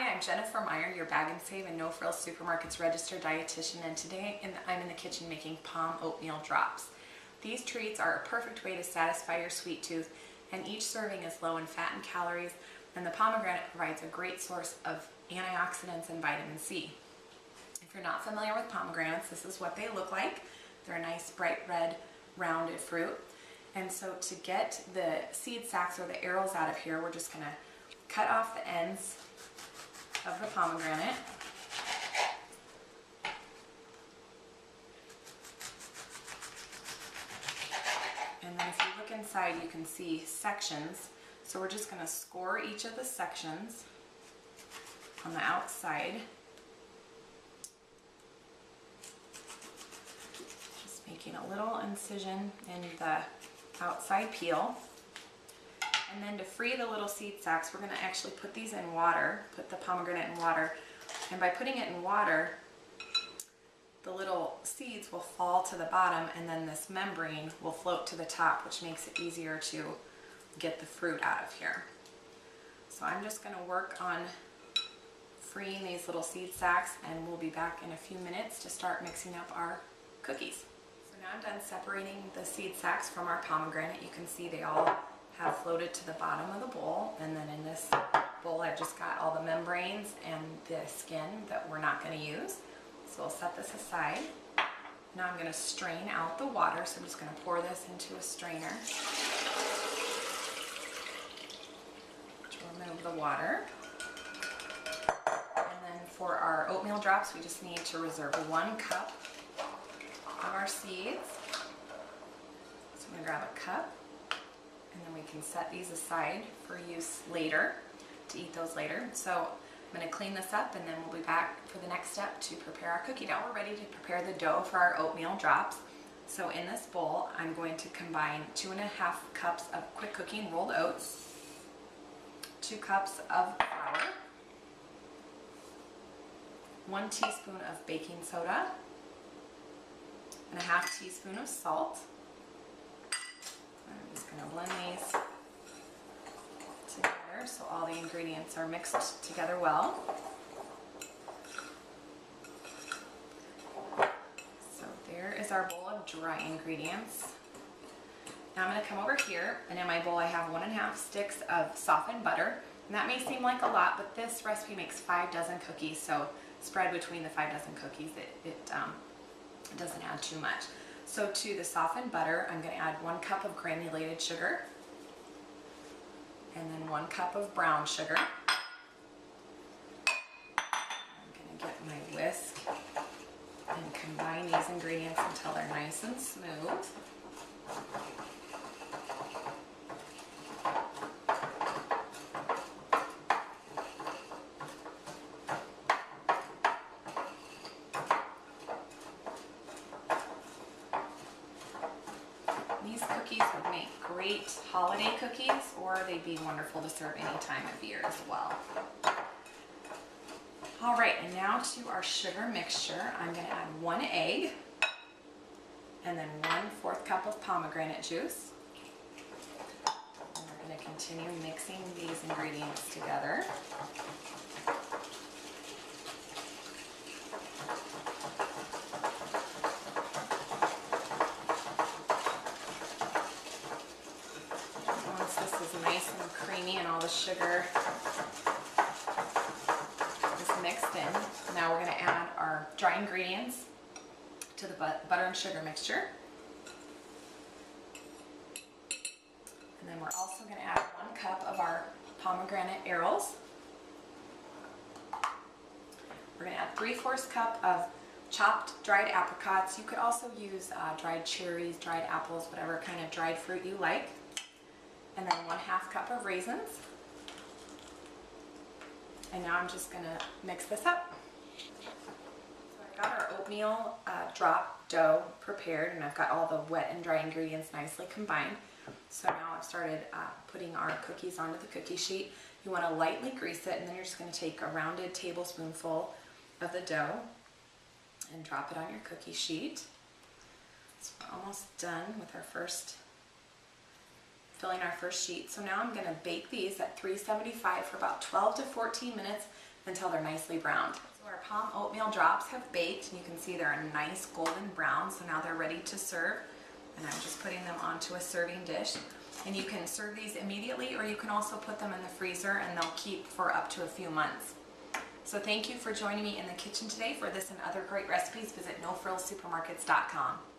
Hi, I'm Jennifer Meyer, your Bag and Save and No Frills Supermarkets registered dietitian, and today I'm in the kitchen making POM Oatmeal Drops. These treats are a perfect way to satisfy your sweet tooth, and each serving is low in fat and calories, and the pomegranate provides a great source of antioxidants and vitamin C. If you're not familiar with pomegranates, this is what they look like. They're a nice bright red rounded fruit. And so to get the seed sacs or the arils out of here, we're just going to cut off the ends of the pomegranate. And then if you look inside, you can see sections. So we're just going to score each of the sections on the outside. Just making a little incision in the outside peel. And then to free the little seed sacs, we're going to actually put these in water, put the pomegranate in water. And by putting it in water, the little seeds will fall to the bottom, and then this membrane will float to the top, which makes it easier to get the fruit out of here. So I'm just going to work on freeing these little seed sacs, and we'll be back in a few minutes to start mixing up our cookies. So now I'm done separating the seed sacs from our pomegranate. You can see they all have floated to the bottom of the bowl, and then in this bowl I've just got all the membranes and the skin that we're not going to use. So I'll set this aside. Now I'm going to strain out the water, so I'm just going to pour this into a strainer to remove the water. And then for our oatmeal drops, we just need to reserve 1 cup of our seeds. So I'm going to grab a cup, and then we can set these aside for use later, to eat those later. So I'm going to clean this up, and then we'll be back for the next step to prepare our cookie dough. We're ready to prepare the dough for our oatmeal drops. So in this bowl, I'm going to combine 2.5 cups of quick cooking rolled oats, 2 cups of flour, 1 teaspoon of baking soda, and a 1/2 teaspoon of salt. I'm just going to blend these together so all the ingredients are mixed together well. So there is our bowl of dry ingredients. Now I'm going to come over here, and in my bowl I have 1.5 sticks of softened butter. And that may seem like a lot, but this recipe makes 5 dozen cookies, so spread between the 5 dozen cookies, it doesn't add too much. So to the softened butter, I'm going to add 1 cup of granulated sugar, and then 1 cup of brown sugar. I'm going to get my whisk and combine these ingredients until they're nice and smooth. These cookies would make great holiday cookies, or they'd be wonderful to serve any time of year as well. All right, and now to our sugar mixture. I'm going to add 1 egg, and then 1/4 cup of pomegranate juice. And we're going to continue mixing these ingredients together. Nice and creamy, and all the sugar is mixed in. Now we're going to add our dry ingredients to the butter and sugar mixture. And then we're also going to add 1 cup of our pomegranate arils. We're going to add 3/4 cup of chopped dried apricots. You could also use dried cherries, dried apples, whatever kind of dried fruit you like. And then 1/2 cup of raisins. And now I'm just going to mix this up. So I've got our oatmeal drop dough prepared, and I've got all the wet and dry ingredients nicely combined. So now I've started putting our cookies onto the cookie sheet. You want to lightly grease it, and then you're just going to take a rounded tablespoonful of the dough and drop it on your cookie sheet. So we're almost done with our filling our first sheet. So now I'm going to bake these at 375 for about 12 to 14 minutes, until they're nicely browned. So our POM oatmeal drops have baked, and you can see they're a nice golden brown, so now they're ready to serve. And I'm just putting them onto a serving dish. And you can serve these immediately, or you can also put them in the freezer and they'll keep for up to a few months. So thank you for joining me in the kitchen today. For this and other great recipes, visit nofrillssupermarkets.com.